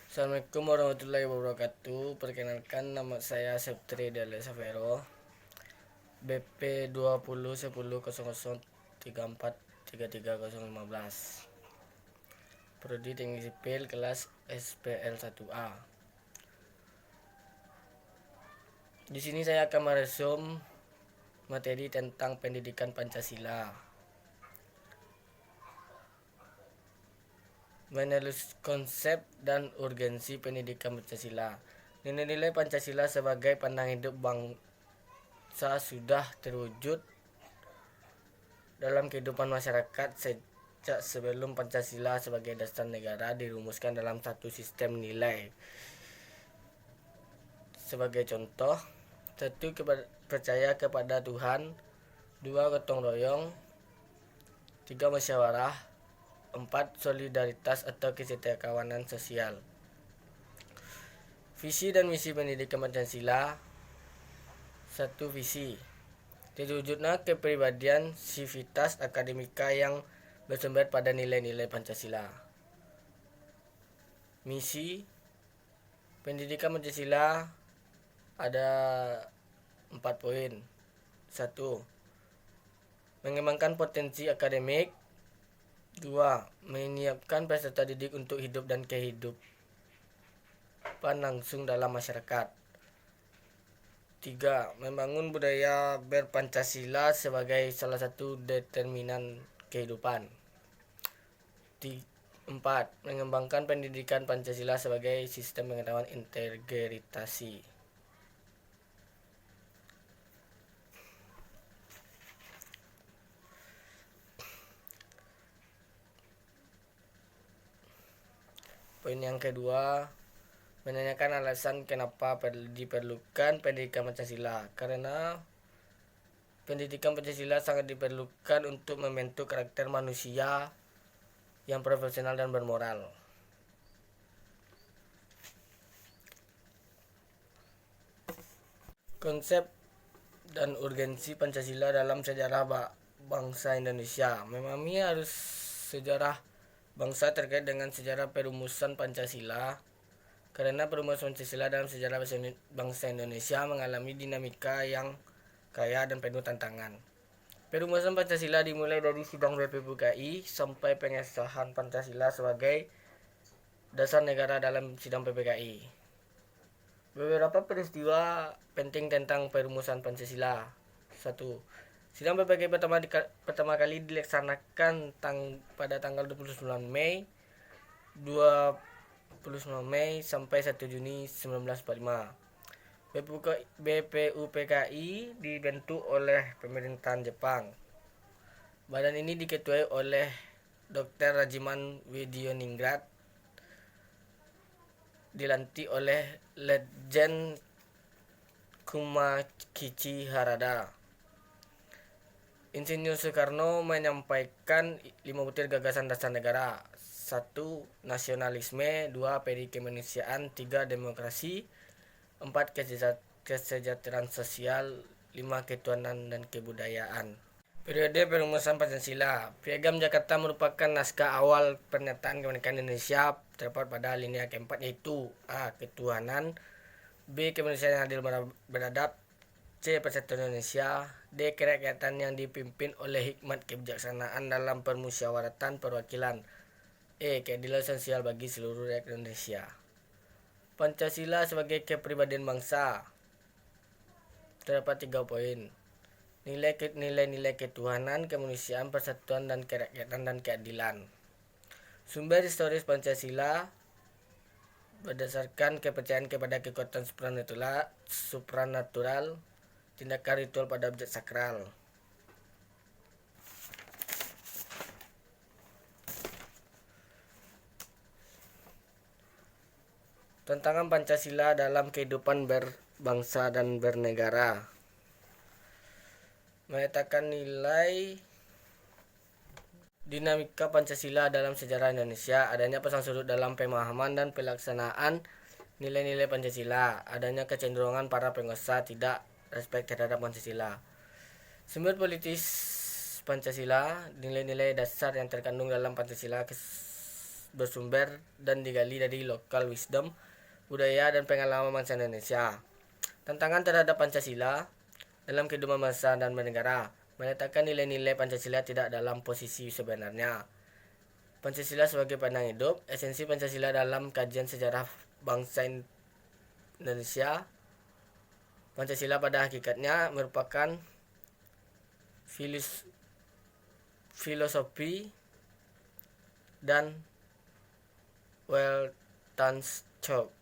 Assalamualaikum warahmatullahi wabarakatuh. Perkenalkan, nama saya Septri Dele Savero, BP 201010343315, Prodi Teknik Sipil kelas SPL 1A. Di sini saya akan meresum materi tentang pendidikan Pancasila. Menelus konsep dan urgensi pendidikan Pancasila. Nilai-nilai Pancasila sebagai pandangan hidup bangsa sudah terwujud dalam kehidupan masyarakat sejak sebelum Pancasila sebagai dasar negara dirumuskan dalam satu sistem nilai. Sebagai contoh, 1. Percaya kepada Tuhan, 2. Gotong royong, 3. Musyawarah, 4. Solidaritas atau kesetiakawanan sosial. Visi dan misi pendidikan Pancasila. 1. Visi: terwujudnya kepribadian sivitas akademika yang bersumber pada nilai-nilai Pancasila. Misi pendidikan Pancasila ada 4 poin. 1. Mengembangkan potensi akademik. 2. Menyiapkan peserta didik untuk hidup dan kehidupan langsung dalam masyarakat. 3. Membangun budaya berpancasila sebagai salah satu determinan kehidupan. 4. Mengembangkan pendidikan Pancasila sebagai sistem pengetahuan integritasi. Poin yang kedua, menanyakan alasan kenapa diperlukan pendidikan Pancasila. Karena pendidikan Pancasila sangat diperlukan untuk membentuk karakter manusia yang profesional dan bermoral. Konsep dan urgensi Pancasila dalam sejarah bangsa Indonesia. Memahami arus sejarah bangsa terkait dengan sejarah perumusan Pancasila, karena perumusan Pancasila dalam sejarah bangsa Indonesia mengalami dinamika yang kaya dan penuh tantangan. Perumusan Pancasila dimulai dari sidang BPUPKI sampai pengesahan Pancasila sebagai dasar negara dalam sidang PPKI. Beberapa peristiwa penting tentang perumusan Pancasila. 1. Sidang PPKI pertama kali dilaksanakan pada tanggal 29 Mei sampai 1 Juni 1945. BPUPKI dibentuk oleh pemerintahan Jepang. Badan ini diketuai oleh Dr. Rajiman Widyaningrat, dilantik oleh Letjen Kumakichi Harada. Insinyur Soekarno menyampaikan 5 butir gagasan dasar negara. 1. Nasionalisme. 2. Peri kemanusiaan. 3. Demokrasi. 4. Kesejahteraan sosial. 5. Ketuhanan dan kebudayaan. Periode perumusan Pancasila. Piagam Jakarta merupakan naskah awal pernyataan kemerdekaan Indonesia, terdapat pada alinea keempat, yaitu A. Ketuhanan, B. Kemanusiaan yang adil beradab, C. Persatuan Indonesia, D. Kerakyatan yang dipimpin oleh hikmat kebijaksanaan dalam permusyawaratan perwakilan, E. Keadilan sosial bagi seluruh rakyat Indonesia. Pancasila sebagai kepribadian bangsa. Terdapat 3 poin. Nilai-nilai ketuhanan, kemanusiaan, persatuan dan kerakyatan dan keadilan. Sumber historis Pancasila berdasarkan kepercayaan kepada kekuatan supranatural, tindakan ritual pada objek sakral. Tantangan Pancasila dalam kehidupan berbangsa dan bernegara. Meletakkan nilai dinamika Pancasila dalam sejarah Indonesia, adanya pasang surut dalam pemahaman dan pelaksanaan nilai-nilai Pancasila, adanya kecenderungan para penguasa tidak respek terhadap Pancasila. Sumber politis Pancasila. Nilai-nilai dasar yang terkandung dalam Pancasila bersumber dan digali dari local wisdom, budaya, dan pengalaman bangsa Indonesia. Tantangan terhadap Pancasila dalam kehidupan bangsa dan bernegara menyatakan nilai-nilai Pancasila tidak dalam posisi sebenarnya. Pancasila sebagai pandang hidup, esensi Pancasila dalam kajian sejarah bangsa Indonesia. Pancasila pada hakikatnya merupakan filosofi dan Weltanschauung